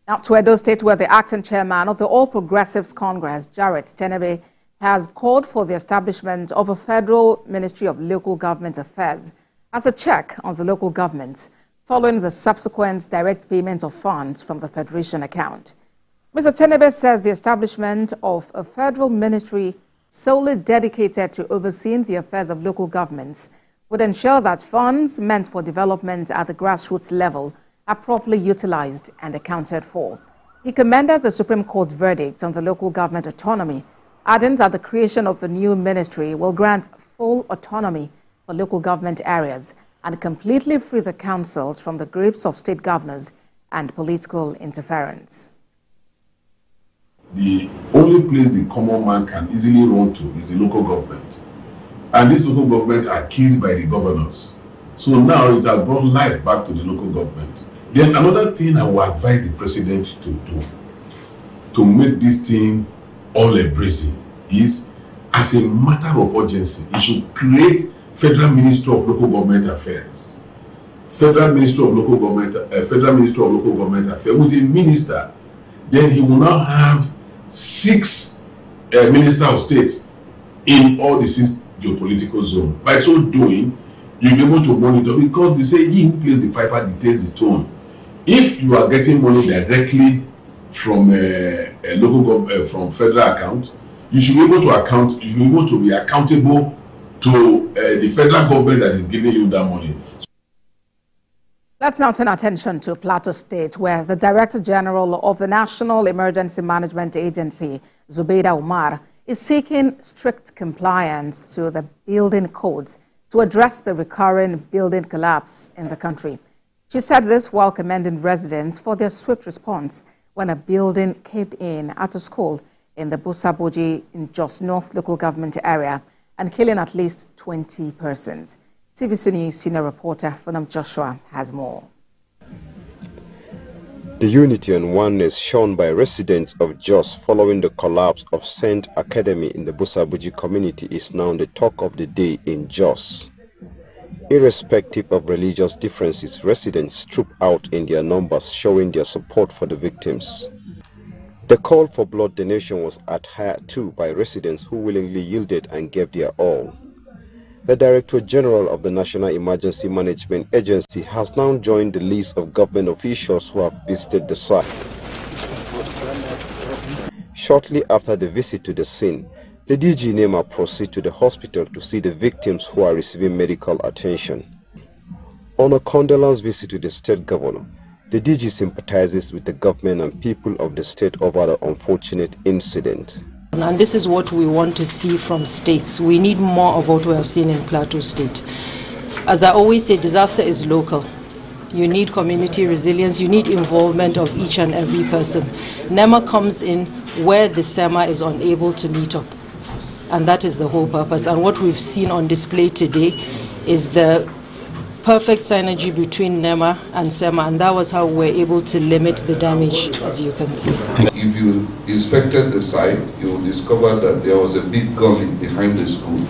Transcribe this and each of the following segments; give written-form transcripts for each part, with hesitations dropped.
Now to Edo State, where the acting chairman of the All Progressives Congress, Jarrett Tenebe, has called for the establishment of a federal Ministry of Local Government Affairs as a check on the local governments following the subsequent direct payment of funds from the Federation account. Mr. Tenebe says the establishment of a federal ministry solely dedicated to overseeing the affairs of local governments would ensure that funds meant for development at the grassroots level are properly utilized and accounted for. He commended the Supreme Court verdict on the local government autonomy, adding that the creation of the new ministry will grant full autonomy for local government areas and completely free the councils from the grips of state governors and political interference. The only place the common man can easily run to is the local government. And these local governments are killed by the governors. So now it has brought life back to the local government. Then another thing I will advise the president to do to make this thing all embracing is, as a matter of urgency, he should create Federal Ministry of Local Government Affairs. Federal Ministry of Local Government Affairs with a minister. Then he will now have 6 ministers of state in all the 6 geopolitical zones. By so doing, you'll be able to monitor, because they say he who plays the piper dictates the tone. If you are getting money directly from from federal account, you should be able to account. You should be able to be accountable to the federal government that is giving you that money. Let's now turn attention to Plateau State, where the Director General of the National Emergency Management Agency, Zubeida Umar, is seeking strict compliance to the building codes to address the recurring building collapse in the country. She said this while commending residents for their swift response when a building caved in at a school in the Busaboji in Jos North local government area and killing at least 20 persons. TVC News senior reporter Funam Joshua has more. The unity and oneness shown by residents of Jos following the collapse of Saint Academy in the Busaboji community is now the talk of the day in Jos. Irrespective of religious differences, residents troop out in their numbers, showing their support for the victims. The call for blood donation was adhered to by residents who willingly yielded and gave their all. The Director General of the National Emergency Management Agency has now joined the list of government officials who have visited the site. Shortly after the visit to the scene, the DG Nema proceeded to the hospital to see the victims who are receiving medical attention. On a condolence visit to the state governor, the DG sympathizes with the government and people of the state over the unfortunate incident. And this is what we want to see from states. We need more of what we have seen in Plateau State. As I always say, disaster is local. You need community resilience, you need involvement of each and every person. NEMA comes in where the SEMA is unable to meet up. And that is the whole purpose. And what we've seen on display today is the perfect synergy between NEMA and SEMA, and that was how we're able to limit the damage, as you can see. If you inspected the site, you will discover that there was a big gully behind the school.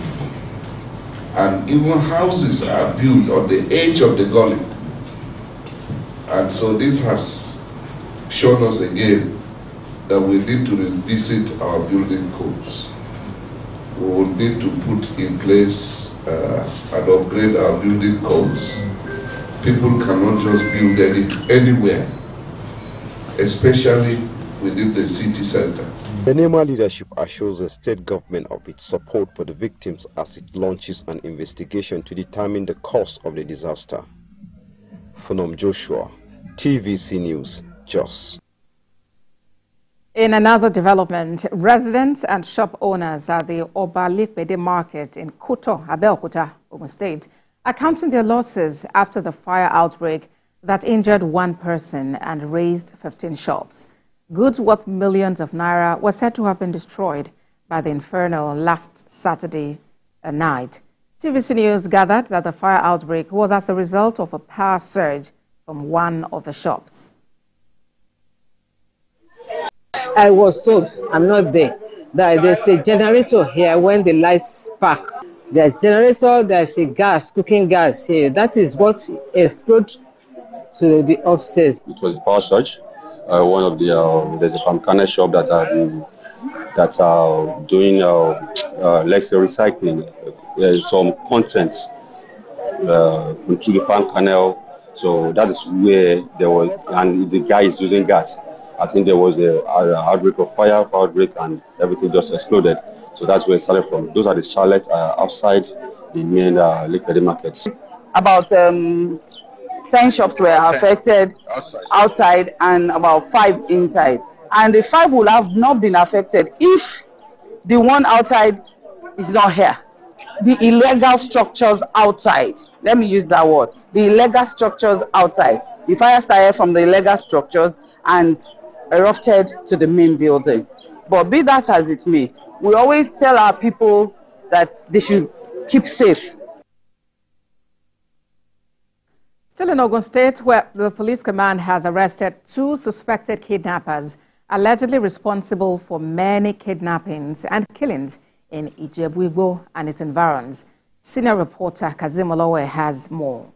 And even houses are built on the edge of the gully. And so this has shown us again that we need to revisit our building codes. We will need to put in place and upgrade our building codes. People cannot just build anywhere, especially within the city center. The NEMA leadership assures the state government of its support for the victims as it launches an investigation to determine the cause of the disaster. Funam Joshua, TVC News, Jos. In another development, residents and shop owners at the Obalikpede market in Kuto, Abeokuta, Ogun State, are counting their losses after the fire outbreak that injured 1 person and razed 15 shops. Goods worth millions of naira were said to have been destroyed by the inferno last Saturday night. TVC News gathered that the fire outbreak was as a result of a power surge from one of the shops. I was told, I'm not there, that there's a generator here when the lights spark. There's a generator, there's a gas, cooking gas here. That is what exploded to the upstairs. It was a power surge one of the there's a palm kernel shop that are doing let's say recycling some contents into the palm kernel. So that is where there was, and the guy is using gas. I think there was a outbreak of fire outbreak, and everything just exploded. So that's where it started from. Those are the chalets outside the main Lake Pede markets. About 10 shops were affected outside and about 5 inside. And the 5 will have not been affected if the one outside is not here. The illegal structures outside, let me use that word, the illegal structures outside. The fire started from the illegal structures and erupted to the main building. But be that as it may, we always tell our people that they should keep safe. Still in Ogun State, where the police command has arrested 2 suspected kidnappers allegedly responsible for many kidnappings and killings in Ijebu-Igbo and its environs. Senior reporter Kazim Olowe has more.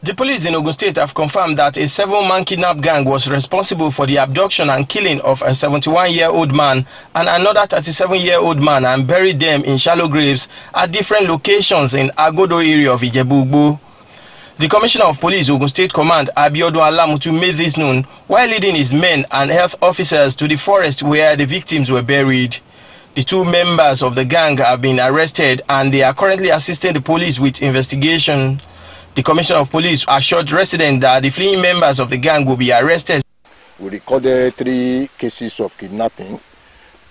The police in Ogun State have confirmed that a 7-man kidnap gang was responsible for the abduction and killing of a 71-year-old man and another 37-year-old man and buried them in shallow graves at different locations in Agodo area of Ijebu-Igbo. The Commissioner of Police, Ogun State Command, Abiodun Alamutu, made this known while leading his men and health officers to the forest where the victims were buried. The 2 members of the gang have been arrested and they are currently assisting the police with investigation. The Commissioner of Police assured residents that the fleeing members of the gang will be arrested. We recorded 3 cases of kidnapping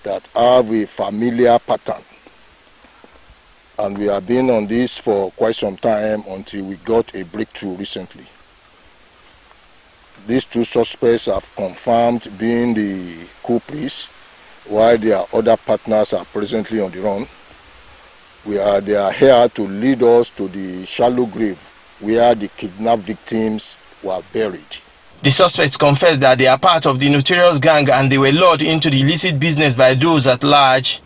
that have a familiar pattern. And we have been on this for quite some time until we got a breakthrough recently. These 2 suspects have confirmed being the culprits, while their other partners are presently on the run. They are here to lead us to the shallow grave where the kidnapped victims were buried. The suspects confessed that they are part of the notorious gang and they were lured into the illicit business by those at large.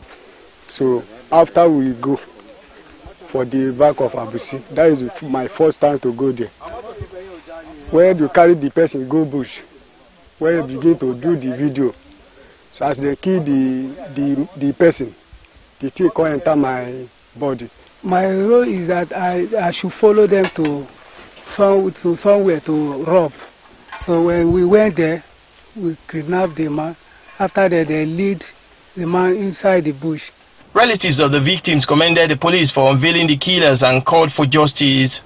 So after we go for the back of Abusi, that is my first time to go there. Where you carry the person go bush, where you begin to do the video. So as they kill the person, the thing can enter my body. My role is that I should follow them to somewhere to rob. So when we went there, we kidnapped the man. After that, they lead the man inside the bush. Relatives of the victims commended the police for unveiling the killers and called for justice.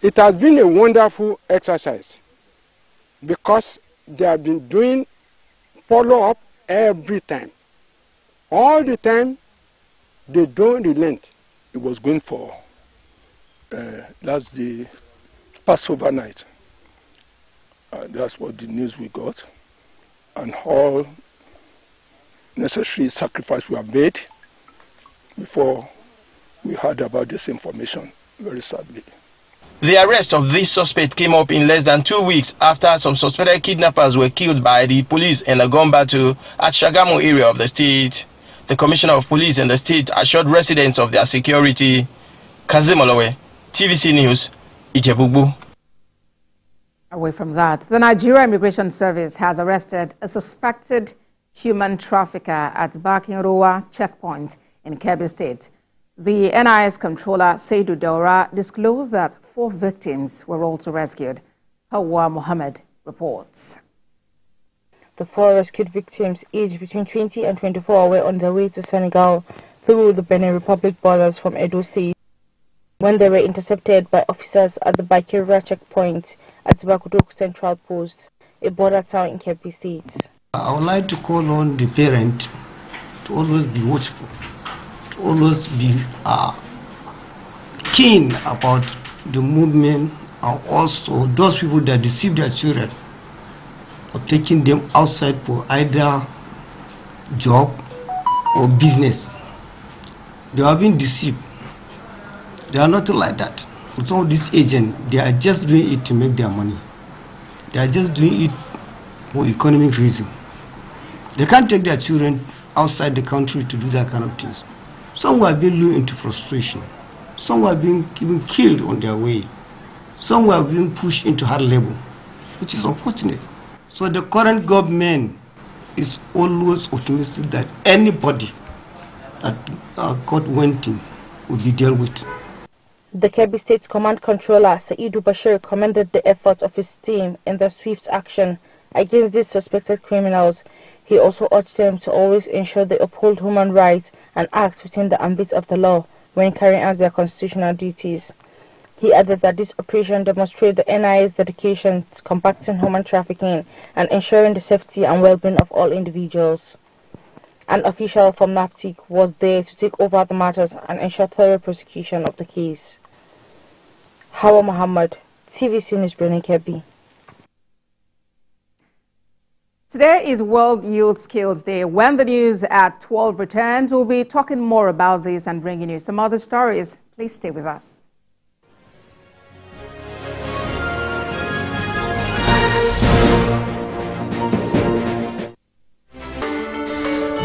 It has been a wonderful exercise because they have been doing follow-up every time. All the time, they don't relent. It was going for, that's the Passover night. That's what the news we got. And all necessary sacrifices were made before we heard about this information, very sadly. The arrest of this suspect came up in less than 2 weeks after some suspected kidnappers were killed by the police in a gun battle at Shagamu area of the state. The Commissioner of Police in the state assured residents of their security. Kazim Olowe, TVC News, Ijebu-Igbo. Away from that, the Nigeria Immigration Service has arrested a suspected human trafficker at Bakinrowa checkpoint in Kebbi State. The NIS controller, Seidu Daura, disclosed that 4 victims were also rescued. Hawa Mohammed reports. The 4 rescued victims, aged between 20 and 24, were on their way to Senegal through the Benin Republic borders from Edo State when they were intercepted by officers at the Bakinrowa checkpoint at Bakuduk Central Post, a border town in Kebbi State. I would like to call on the parent to always be watchful, to always be keen about the movement, and also those people that deceive their children of taking them outside for either job or business. They are being deceived. They are not like that. Some of these agents, they are just doing it to make their money. They are just doing it for economic reason. They can't take their children outside the country to do that kind of things. Some were being lured into frustration. Some were being even killed on their way. Some were being pushed into hard labor, which is unfortunate. So the current government is always optimistic that anybody that caught wanting will be dealt with. The Kebbi State Command Controller, Saidu Bashir, commended the efforts of his team in their swift action against these suspected criminals. He also urged them to always ensure they uphold human rights and act within the ambit of the law when carrying out their constitutional duties. He added that this operation demonstrates the NIA's dedication to combating human trafficking and ensuring the safety and well-being of all individuals. An official from NAPTIC was there to take over the matters and ensure thorough prosecution of the case. Hawa Muhammad, TVC News, Benin Kebbi. Today is World Youth Skills Day. When the news at 12 returns, we'll be talking more about this and bringing you some other stories. Please stay with us.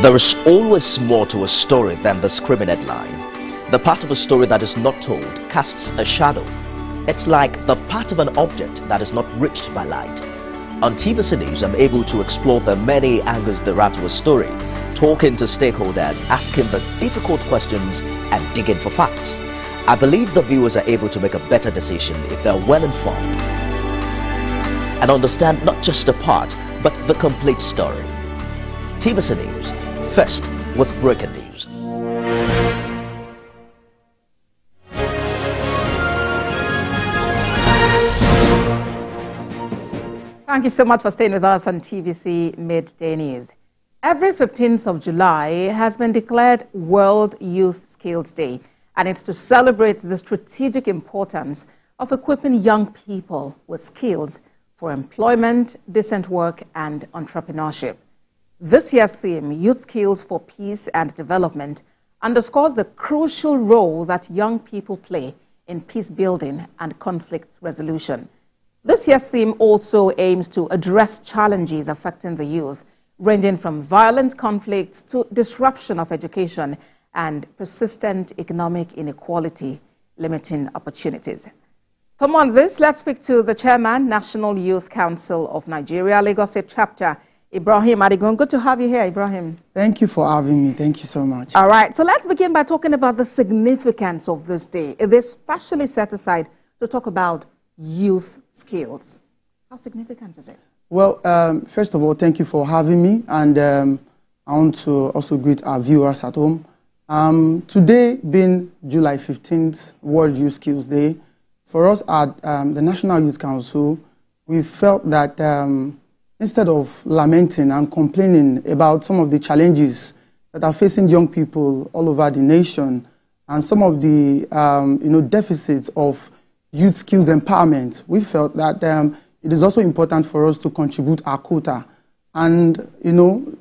There is always more to a story than the screaming headline. The part of a story that is not told casts a shadow. It's like the part of an object that is not reached by light. On TVC News, I'm able to explore the many angles there are to a story, talking to stakeholders, asking the difficult questions and digging for facts. I believe the viewers are able to make a better decision if they're well informed and understand not just a part, but the complete story. TVC News, first with breaking news. Thank you so much for staying with us on TVC Midday News. Every 15th of July has been declared World Youth Skills Day, and it's to celebrate the strategic importance of equipping young people with skills for employment, decent work, and entrepreneurship. This year's theme, Youth Skills for Peace and Development, underscores the crucial role that young people play in peace building and conflict resolution. This year's theme also aims to address challenges affecting the youth, ranging from violent conflicts to disruption of education and persistent economic inequality, limiting opportunities. For more on this, let's speak to the Chairman, National Youth Council of Nigeria, Lagos State Chapter, Ibrahim Adigun. Good to have you here, Ibrahim. Thank you for having me. Thank you so much. All right, so let's begin by talking about the significance of this day. It is specially set aside to talk about youth skills. How significant is it? Well, first of all, thank you for having me, and I want to also greet our viewers at home. Today being July 15th, World Youth Skills Day, for us at the National Youth Council, we felt that instead of lamenting and complaining about some of the challenges that are facing young people all over the nation and some of the deficits of youth skills empowerment, we felt that it is also important for us to contribute our quota. And,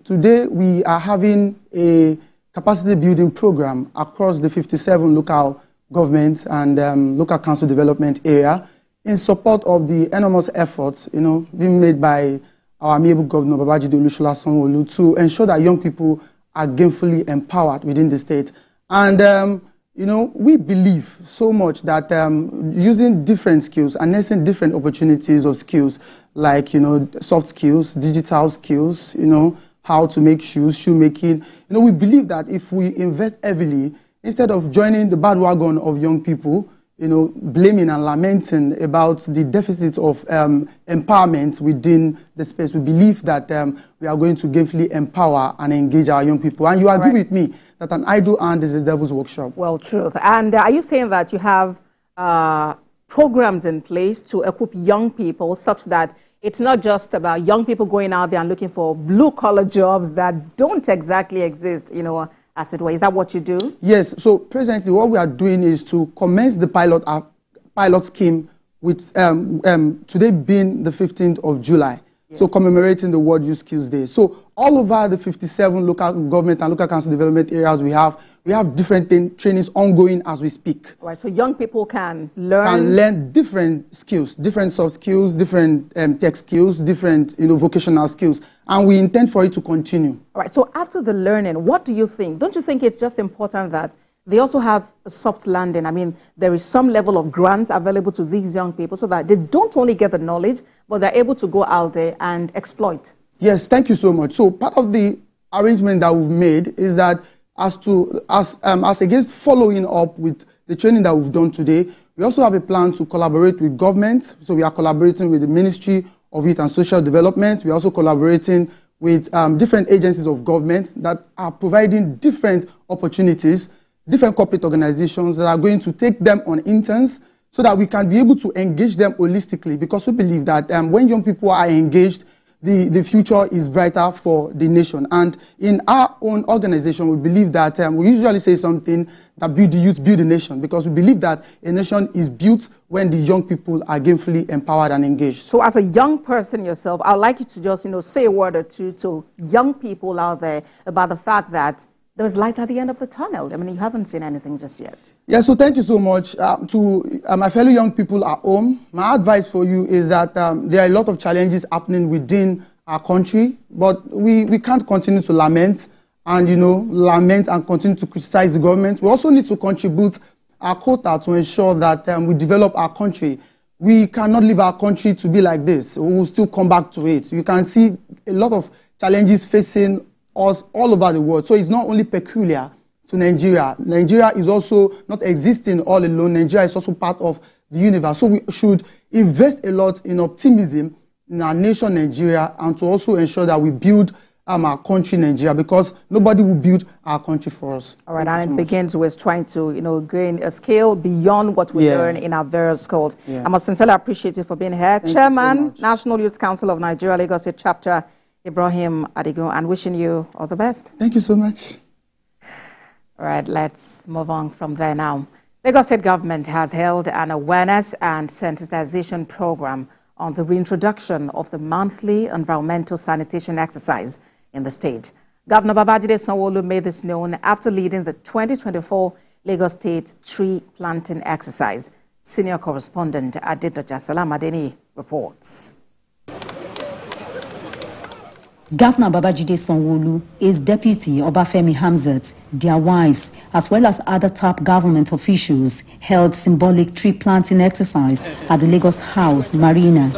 today we are having a capacity building program across the 57 local governments and local council development area in support of the enormous efforts, being made by our amiable governor, Babajide Olusola Sanwo-Olu, to ensure that young people are gainfully empowered within the state. And, we believe so much that using different skills, harnessing different opportunities of skills, like, soft skills, digital skills, how to make shoes, shoemaking, we believe that if we invest heavily, instead of joining the bandwagon of young people, blaming and lamenting about the deficit of empowerment within the space, we believe that we are going to gainfully empower and engage our young people. And you agree with me that an idle hand is a devil's workshop. Well, true. And are you saying that you have programs in place to equip young people such that it's not just about young people going out there and looking for blue-collar jobs that don't exactly exist, as it were? Is that what you do? Yes. So presently what we are doing is to commence the pilot scheme with today being the 15th of July. Yes. So commemorating the World Youth Skills Day. So all over the 57 local government and local council development areas we have different trainings ongoing as we speak. Right. So young people can learn different skills, different soft skills, different tech skills, different vocational skills, and we intend for it to continue. All right. So after the learning, what do you think? Don't you think it's just important that they also have a soft landing. I mean, there is some level of grants available to these young people so that they don't only get the knowledge, but they're able to go out there and exploit. Yes, thank you so much. So part of the arrangement that we've made is that as against following up with the training that we've done today, we also have a plan to collaborate with government. So we are collaborating with the Ministry of Youth and Social Development. We're also collaborating with different agencies of government that are providing different opportunities, different corporate organizations that are going to take them on interns so that we can be able to engage them holistically, because we believe that when young people are engaged, the future is brighter for the nation. And in our own organization, we believe that we usually say something that build the youth, build the nation, because we believe that a nation is built when the young people are gainfully empowered and engaged. So as a young person yourself, I'd like you to just, say a word or two to young people out there about the fact that there's light at the end of the tunnel. I mean, you haven't seen anything just yet. Yeah, so thank you so much. To my fellow young people at home, my advice for you is that there are a lot of challenges happening within our country, but we can't continue to lament and, lament and continue to criticize the government. We also need to contribute our quota to ensure that we develop our country. We cannot leave our country to be like this. We will still come back to it. You can see a lot of challenges facing us all over the world. So it's not only peculiar to Nigeria. Nigeria is also not existing all alone. Nigeria is also part of the universe. So we should invest a lot in optimism in our nation, Nigeria, and to also ensure that we build our country, Nigeria, because nobody will build our country for us. All right, and it begins with trying to, gain a scale beyond what we learn in our various schools. I must sincerely appreciate you for being here. Chairman, National Youth Council of Nigeria, Lagos State Chapter, Ibrahim Adigun, and wishing you all the best. Thank you so much. All right, let's move on from there now. Lagos State government has held an awareness and sensitization program on the reintroduction of the monthly environmental sanitation exercise in the state. Governor Babajide Sanwo-Olu made this known after leading the 2024 Lagos State tree planting exercise. Senior correspondent Adedoja Salamadeni reports. Governor Babajide Sanwo-Olu, his deputy Obafemi Hamzat, their wives, as well as other top government officials, held symbolic tree planting exercise at the Lagos House Marina.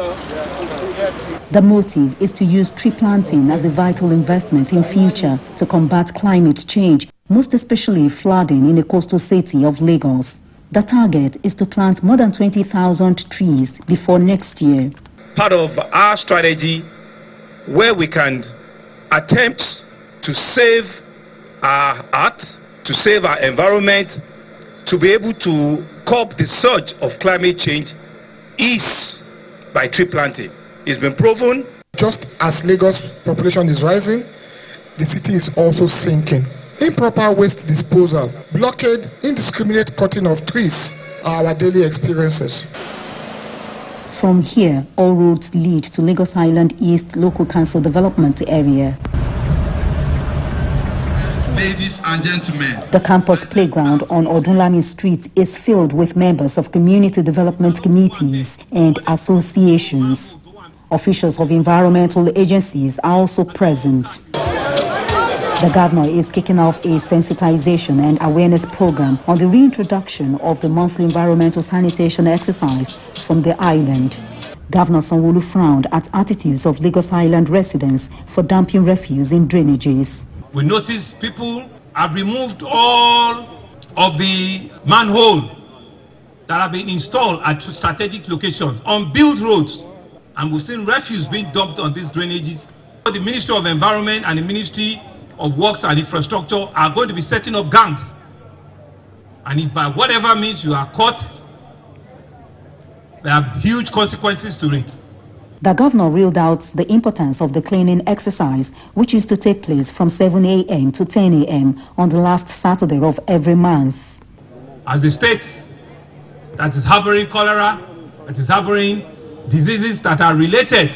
The motive is to use tree planting as a vital investment in future to combat climate change, most especially flooding in the coastal city of Lagos. The target is to plant more than 20,000 trees before next year. Part of our strategy where we can attempt to save our earth, to save our environment, to be able to curb the surge of climate change is by tree planting. It's been proven. Just as Lagos population is rising, the city is also sinking. Improper waste disposal, blockade, indiscriminate cutting of trees are our daily experiences. From here, all roads lead to Lagos Island East Local Council Development Area. Ladies and gentlemen, the campus playground on Odunlami Street is filled with members of community development committees and associations. Officials of environmental agencies are also present. The governor is kicking off a sensitization and awareness program on the reintroduction of the monthly environmental sanitation exercise from the island. Governor Sanwo-Olu frowned at attitudes of Lagos Island residents for dumping refuse in drainages. We notice people have removed all of the manhole that have been installed at strategic locations on built roads, and we've seen refuse being dumped on these drainages. The Ministry of Environment and the Ministry of Works and Infrastructure are going to be setting up gangs, and if by whatever means you are caught, there are huge consequences to it. The governor reeled out the importance of the cleaning exercise, which used to take place from 7 a.m. to 10 a.m. on the last Saturday of every month. As a state that is harboring cholera, that is harboring diseases that are related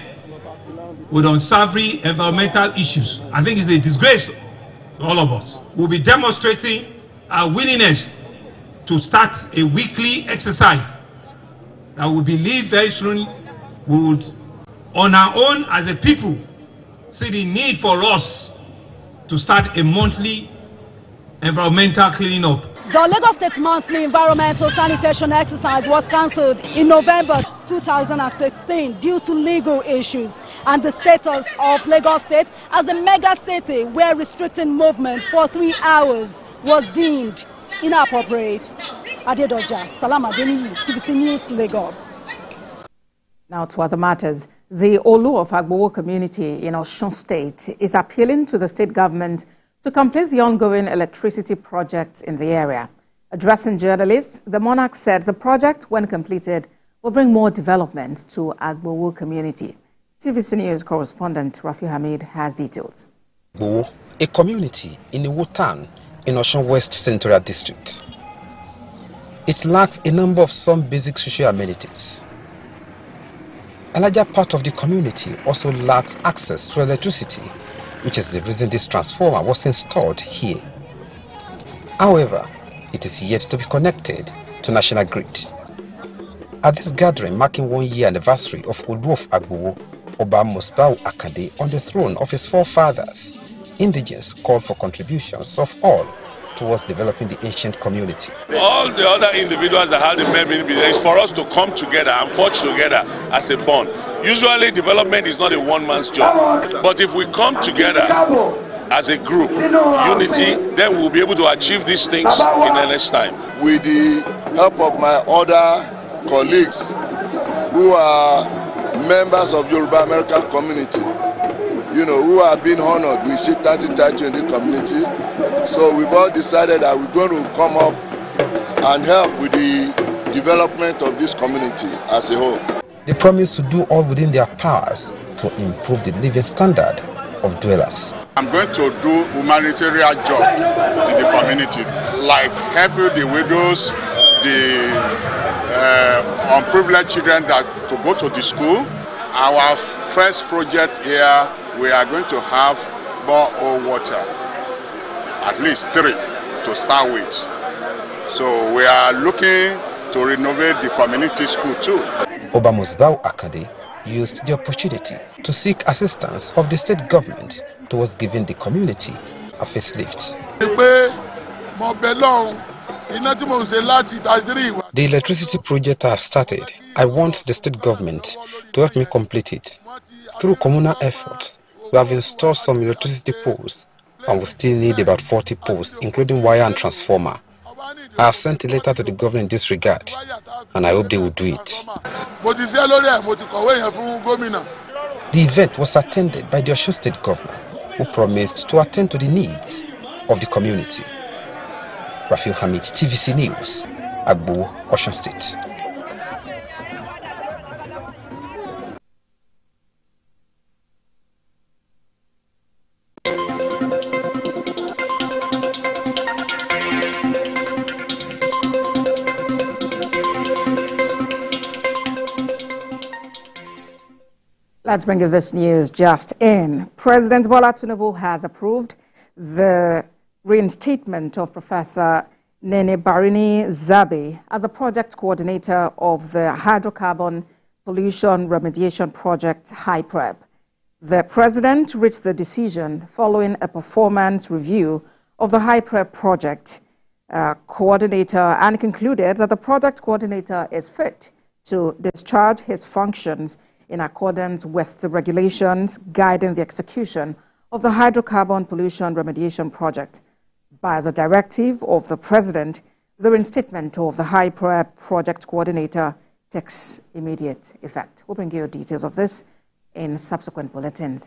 with unsavory environmental issues, I think it's a disgrace to all of us. We'll be demonstrating our willingness to start a weekly exercise that we believe very soon we would, on our own as a people, see the need for us to start a monthly environmental cleaning up. The Lagos State monthly environmental sanitation exercise was cancelled in November 2016 due to legal issues, and the status of Lagos State as a mega city where restricting movement for 3 hours was deemed inappropriate. Adedoja, Salam Adeniyi, TVC News, Lagos. Now to other matters. The Olu of Agbowo community in Osun State is appealing to the state government to complete the ongoing electricity project in the area. Addressing journalists, the monarch said the project, when completed, will bring more development to Agbowo community. TVC News correspondent Rafi Hamid has details. Agbowo, a community in Iwo town in Osun West Central District. It lacks a number of some basic social amenities. A larger part of the community also lacks access to electricity, which is the reason this transformer was installed here. However, it is yet to be connected to national grid. At this gathering marking 1-year anniversary of Olu of Agbowo, Oba Musbau Akande, on the throne of his forefathers, indigents called for contributions of all towards developing the ancient community. All the other individuals that have the memory is for us to come together and forge together as a bond. Usually development is not a one-man's job, but if we come together as a group, unity, then we'll be able to achieve these things in the next time. With the help of my other colleagues who are members of Yoruba American community, who have been honored with chieftaincy title in the community. So we've all decided that we're going to come up and help with the development of this community as a whole. They promise to do all within their powers to improve the living standard of dwellers. I'm going to do humanitarian job in the community, like helping the widows, the unprivileged children that to go to the school. Our first project here, we are going to have borehole water, at least 3 to start with. So we are looking to renovate the community school too. Oba Musbau Akande used the opportunity to seek assistance of the state government towards giving the community a facelift. The electricity project I have started, I want the state government to help me complete it. Through communal efforts, we have installed some electricity poles and we still need about 40 poles, including wire and transformer. I have sent a letter to the government in this regard, and I hope they will do it. The event was attended by the Osun State governor, who promised to attend to the needs of the community. Rafi Hamid, TVC News, Agbowo, Osun State. Let's bring you this news just in. President Bola Tinubu has approved the reinstatement of Professor Nene Barini Zabe as a project coordinator of the Hydrocarbon Pollution Remediation Project, HYPREP. The president reached the decision following a performance review of the HYPREP project coordinator and concluded that the project coordinator is fit to discharge his functions in accordance with the regulations guiding the execution of the Hydrocarbon Pollution Remediation Project. By the directive of the President, the reinstatement of the HYPREP project coordinator takes immediate effect. We'll bring you details of this in subsequent bulletins.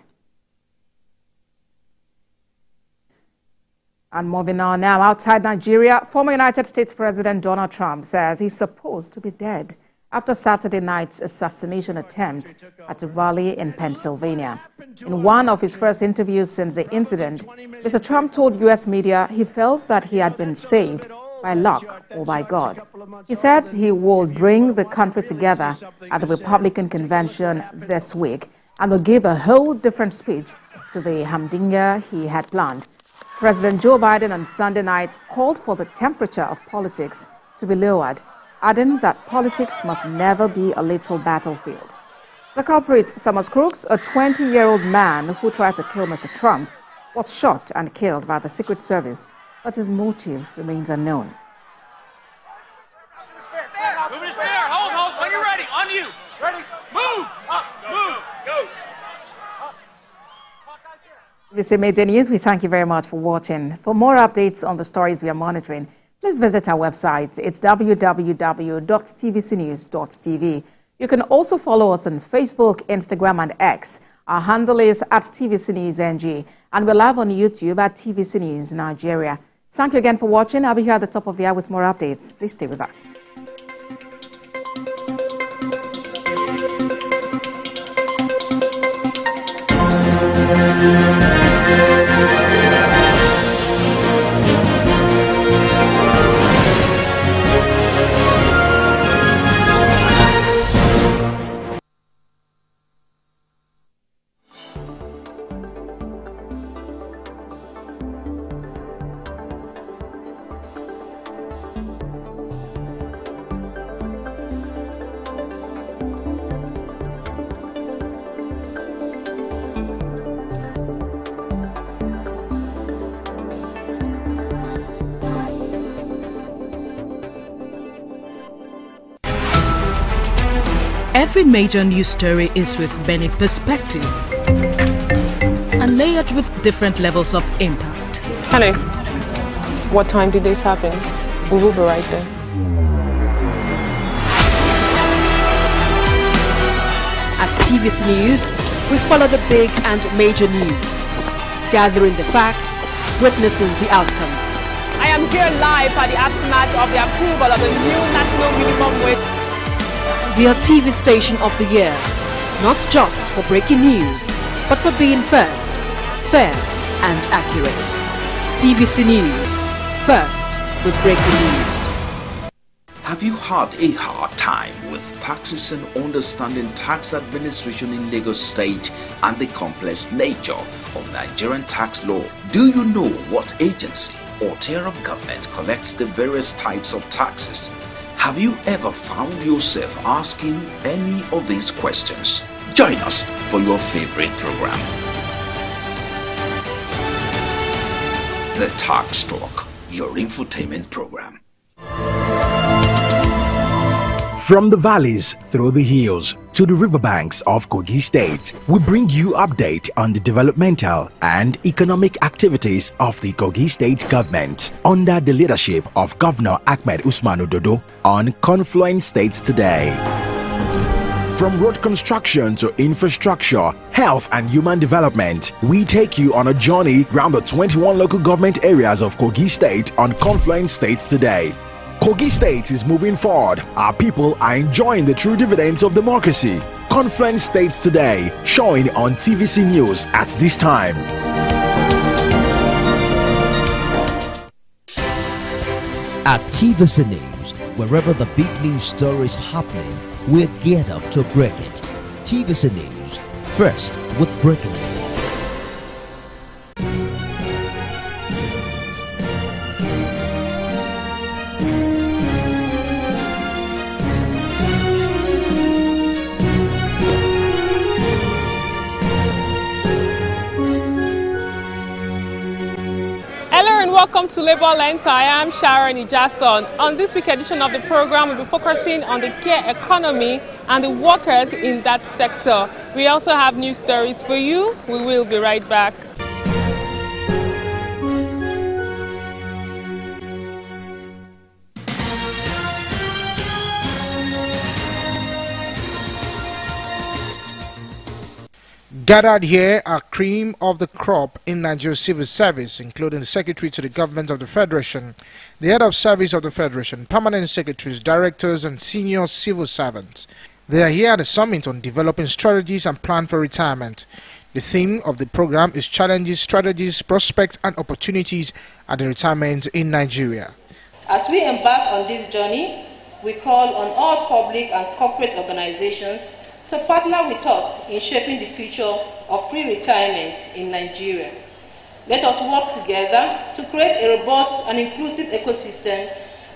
And moving on now, outside Nigeria, former United States President Donald Trump says he's supposed to be dead after Saturday night's assassination attempt at a rally in Pennsylvania. In one of his first interviews since the incident, Mr. Trump told U.S. media he felt that he had been saved by luck or by God. He said he will bring the country together at the Republican convention this week and will give a whole different speech to the Humdinger he had planned. President Joe Biden on Sunday night called for the temperature of politics to be lowered, adding that politics must never be a literal battlefield. The culprit, Thomas Crooks, a 20-year-old man who tried to kill Mr. Trump, was shot and killed by the Secret Service, but his motive remains unknown. TVC Major News, we thank you very much for watching. For more updates on the stories we are monitoring, please visit our website. It's www.tvcnews.tv. You can also follow us on Facebook, Instagram, and X. Our handle is @TVCNewsNG, and we're live on YouTube at TVC News Nigeria. Thank you again for watching. I'll be here at the top of the hour with more updates. Please stay with us. Every major news story is with many perspectives and layered with different levels of impact. Hello, what time did this happen? We will be right there. At TVC News, we follow the big and major news, gathering the facts, witnessing the outcome. I am here live at the aftermath of the approval of the new national minimum wage. We are TV Station of the Year, not just for breaking news, but for being first, fair and accurate. TVC News, first with breaking news. Have you had a hard time with taxes and understanding tax administration in Lagos State and the complex nature of Nigerian tax law? Do you know what agency or tier of government collects the various types of taxes? Have you ever found yourself asking any of these questions? Join us for your favorite program, The Tax Talk, your infotainment program. From the valleys through the hills to the riverbanks of Kogi State, we bring you update on the developmental and economic activities of the Kogi State government under the leadership of Governor Ahmed Usman Ododo on Confluence States Today. From road construction to infrastructure, health and human development, we take you on a journey around the 21 local government areas of Kogi State on Confluence States Today. Kogi State is moving forward. Our people are enjoying the true dividends of democracy. Confluence States Today, showing on TVC News at this time. At TVC News, wherever the big news story is happening, we're geared up to break it. TVC News, first with breaking news. Welcome to Labour Lens. I am Sharon Ijason. On this week edition of the program, we'll be focusing on the care economy and the workers in that sector. We also have news stories for you. We will be right back. Gathered here are cream of the crop in Nigeria's civil service, including the Secretary to the Government of the Federation, the Head of Service of the Federation, Permanent Secretaries, Directors and Senior Civil Servants. They are here at the summit on developing strategies and plan for retirement. The theme of the program is Challenges, Strategies, Prospects and Opportunities at the Retirement in Nigeria. As we embark on this journey, we call on all public and corporate organizations to partner with us in shaping the future of pre-retirement in Nigeria. Let us work together to create a robust and inclusive ecosystem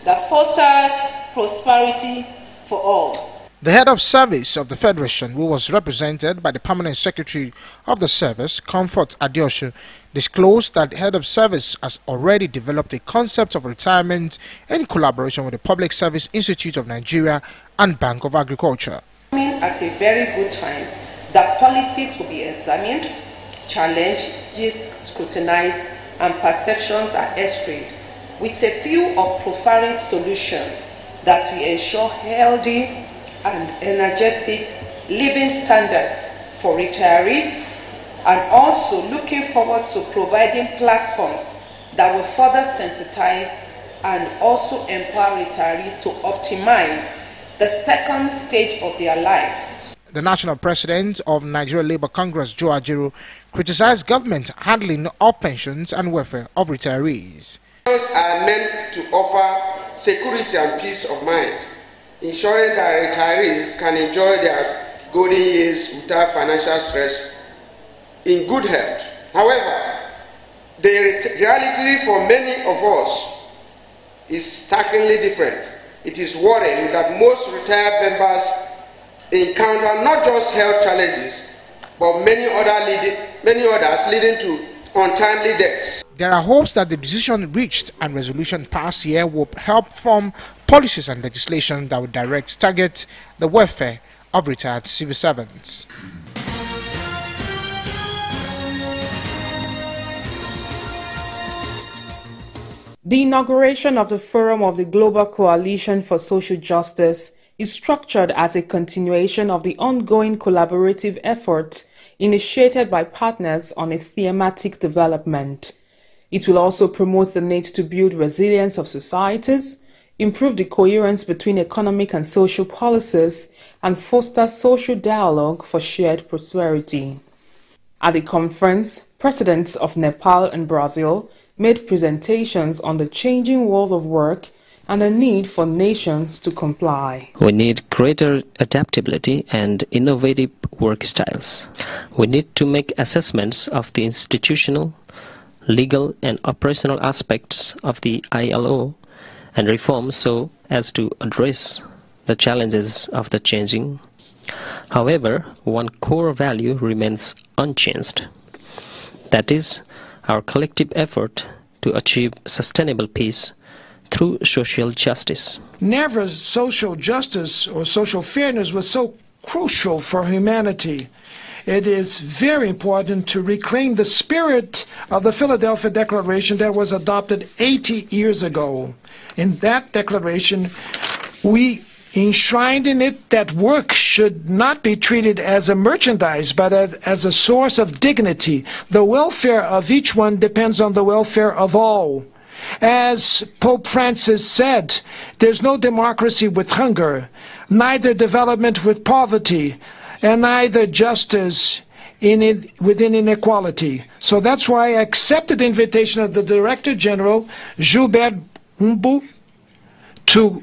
that fosters prosperity for all. The Head of Service of the Federation, who was represented by the Permanent Secretary of the Service, Comfort Adeosu, disclosed that the Head of Service has already developed a concept of retirement in collaboration with the Public Service Institute of Nigeria and Bank of Agriculture. At a very good time that policies will be examined, challenges scrutinized, and perceptions are eschewed, with a view of profiling solutions that will ensure healthy and energetic living standards for retirees, and also looking forward to providing platforms that will further sensitize and also empower retirees to optimize the second stage of their life. The national president of Nigeria Labour Congress, Joe Ajaero, criticized government handling of pensions and welfare of retirees. Pensions are meant to offer security and peace of mind, ensuring that retirees can enjoy their golden years without financial stress in good health. However, the reality for many of us is starkly different. It is worrying that most retired members encounter not just health challenges, but many others leading to untimely deaths. There are hopes that the decision reached and resolution passed here will help form policies and legislation that will target the welfare of retired civil servants. The inauguration of the Forum of the Global Coalition for Social Justice is structured as a continuation of the ongoing collaborative efforts initiated by partners on a thematic development. It will also promote the need to build resilience of societies, improve the coherence between economic and social policies, and foster social dialogue for shared prosperity. At the conference, presidents of Nepal and Brazil made presentations on the changing world of work and the need for nations to comply. We need greater adaptability and innovative work styles. We need to make assessments of the institutional, legal and operational aspects of the ILO and reform so as to address the challenges of the changing. However, one core value remains unchanged. That is, our collective effort to achieve sustainable peace through social justice. Never social justice or social fairness was so crucial for humanity. It is very important to reclaim the spirit of the Philadelphia Declaration that was adopted 80 years ago. In that declaration, we enshrined in it that work should not be treated as a merchandise, but as a source of dignity. The welfare of each one depends on the welfare of all. As Pope Francis said, there's no democracy with hunger, neither development with poverty, and neither justice within inequality. So that's why I accepted the invitation of the Director General, Gilbert Humbu, to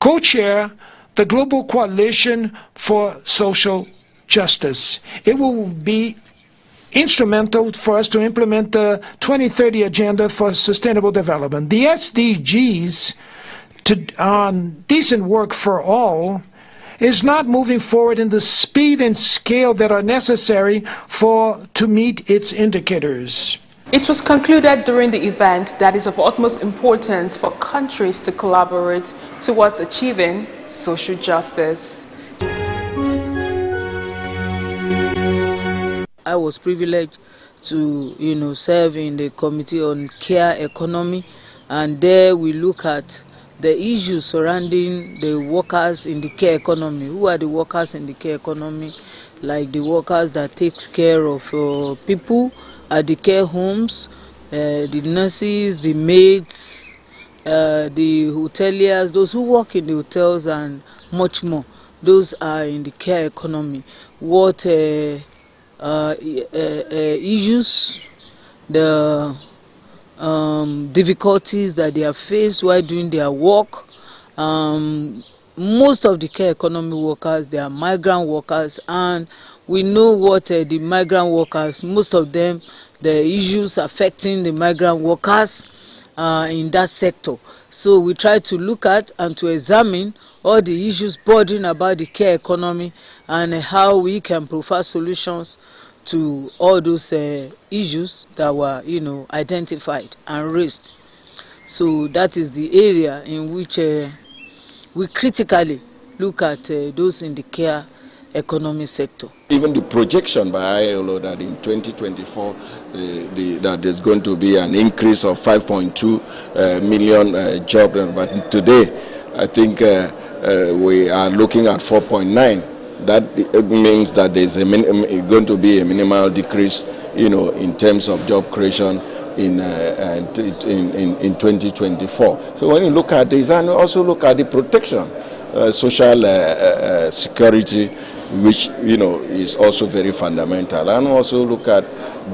co-chair the Global Coalition for Social Justice. It will be instrumental for us to implement the 2030 Agenda for Sustainable Development. The SDGs on decent work for all is not moving forward in the speed and scale that are necessary to meet its indicators. It was concluded during the event that is of utmost importance for countries to collaborate towards achieving social justice. I was privileged to, serve in the Committee on Care Economy, and there we look at the issues surrounding the workers in the care economy. Who are the workers in the care economy? Like the workers that takes care of people at the care homes, the nurses, the maids, the hoteliers, those who work in the hotels and much more. Those are in the care economy. What issues, the difficulties that they have faced while doing their work. Most of the care economy workers, they are migrant workers, and we know what the migrant workers, most of them, the issues affecting the migrant workers in that sector. So we try to look at and to examine all the issues bordering about the care economy and how we can provide solutions to all those issues that were, identified and raised. So that is the area in which we critically look at those in the care economy sector. Even the projection by ILO that in 2024 that there's going to be an increase of 5.2 million jobs, but today I think we are looking at 4.9. That means that there's going to be a minimal decrease, in terms of job creation in 2024. So when you look at this and also look at the protection, social security, which is also very fundamental, and also look at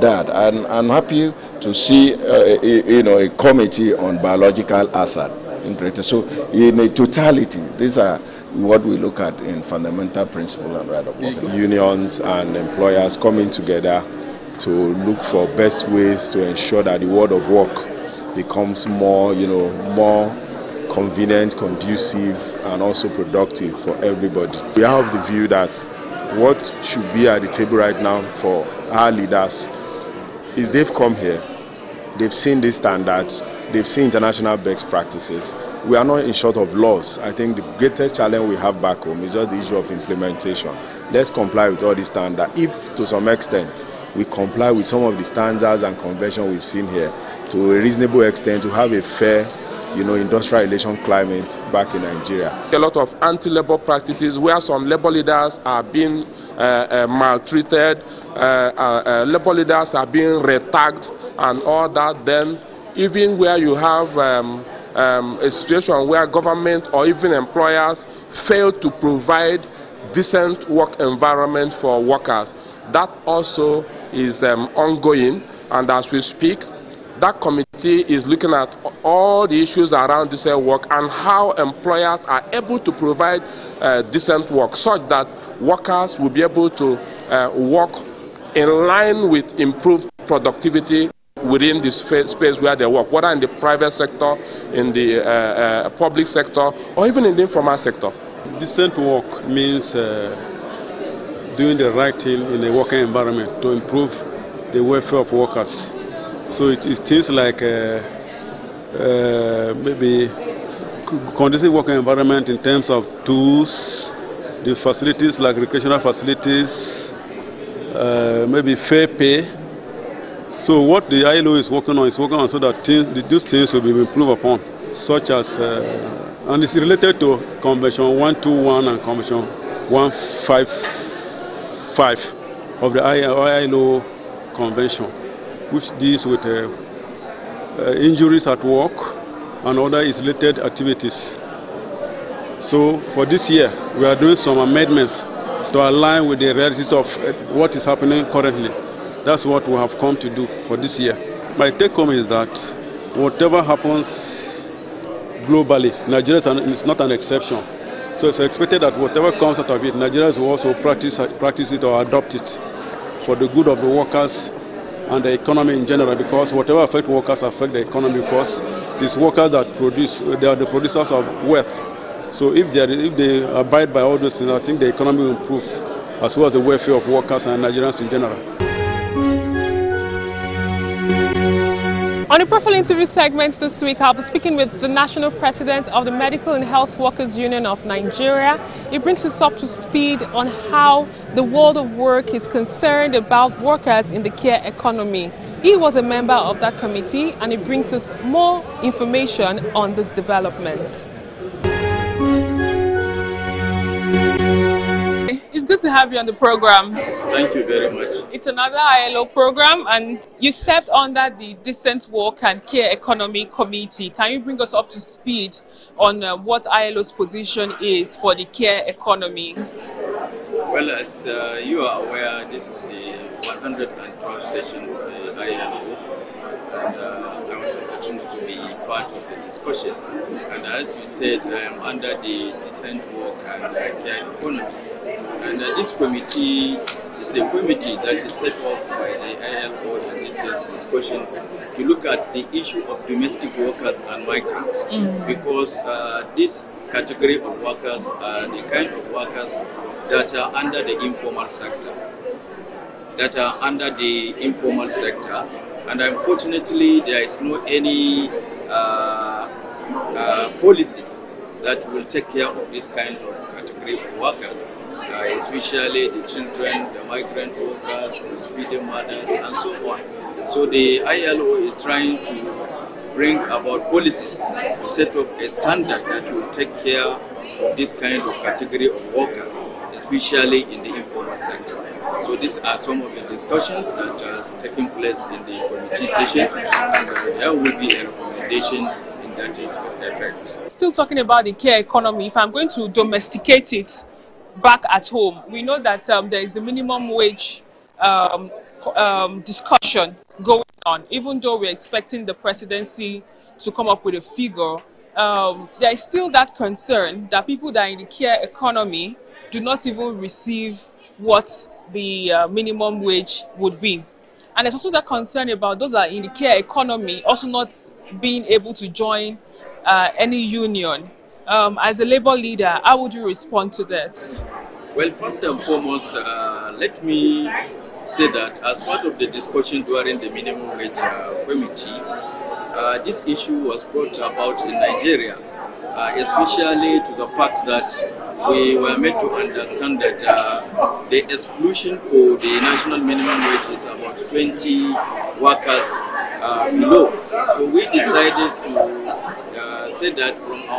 that. And I'm happy to see a committee on biological hazard in Greater. So in a totality, these are what we look at in fundamental principle and right of work. Unions and employers coming together to look for best ways to ensure that the world of work becomes more, more convenient, conducive, and also productive for everybody. We have the view that what should be at the table right now for our leaders is they've come here, they've seen these standards, they've seen international best practices. We are not in short of laws. I think the greatest challenge we have back home is just the issue of implementation. Let's comply with all these standards. If to some extent we comply with some of the standards and conventions we've seen here, to a reasonable extent, to have a fair, industrial relation climate back in Nigeria. A lot of anti-labor practices where some labor leaders are being maltreated, labor leaders are being retagged and all that. Then even where you have a situation where government or even employers fail to provide decent work environment for workers, that also is ongoing, and as we speak, that committee is looking at all the issues around this work and how employers are able to provide decent work such that workers will be able to work in line with improved productivity within this space where they work, whether in the private sector, in the public sector, or even in the informal sector. Decent work means doing the right thing in a working environment to improve the welfare of workers. So it is things like maybe conducive working environment in terms of tools, the facilities like recreational facilities, maybe fair pay. So what the ILO is working on so that these things will be improved upon, such as, and it's related to Convention 121 and Convention 155 of the ILO Convention, which deals with injuries at work and other related activities. So for this year, we are doing some amendments to align with the realities of what is happening currently. That's what we have come to do for this year. My take home is that whatever happens globally, Nigeria is not an exception. So it's expected that whatever comes out of it, Nigerians will also practice it or adopt it for the good of the workers and the economy in general, because whatever affects workers affect the economy, because these workers that produce, they are the producers of wealth. So if they abide by all those things, I think the economy will improve, as well as the welfare of workers and Nigerians in general. On the Profile Interview segment this week, I'll be speaking with the National President of the Medical and Health Workers Union of Nigeria. He brings us up to speed on how the world of work is concerned about workers in the care economy. He was a member of that committee, and he brings us more information on this development. It's good to have you on the program. Thank you very much. It's another ILO program, and you served under the Decent Work and Care Economy Committee. Can you bring us up to speed on what ILO's position is for the care economy? Well, as you are aware, this is the 112th session of the ILO, and I was opportunity to be part of the discussion. And as you said, I am under the Decent Work and Care Economy. And this committee is a committee that is set up by the ILO in this year's discussion to look at the issue of domestic workers and migrants, because this category of workers are the kind of workers that are under the informal sector. And unfortunately, there is no any policies that will take care of this kind of category of workers. especially the children, the migrant workers, the breastfeeding mothers, and so on. So the ILO is trying to bring about policies to set up a standard that will take care of this kind of category of workers, especially in the informal sector. So these are some of the discussions that are taking place in the committee session, and there will be a recommendation in that effect. Still talking about the care economy, if I'm going to domesticate it back at home, we know that there is the minimum wage discussion going on. Even though we're expecting the presidency to come up with a figure, there is still that concern that people that are in the care economy do not even receive what the minimum wage would be. And there's also that concern about those that are in the care economy also not being able to join any union. As a labor leader, how would you respond to this? Well, first and foremost, let me say that as part of the discussion during the minimum wage committee, this issue was brought about in Nigeria, especially to the fact that we were made to understand that the exclusion for the national minimum wage is about 20 workers below. So we decided to say that from our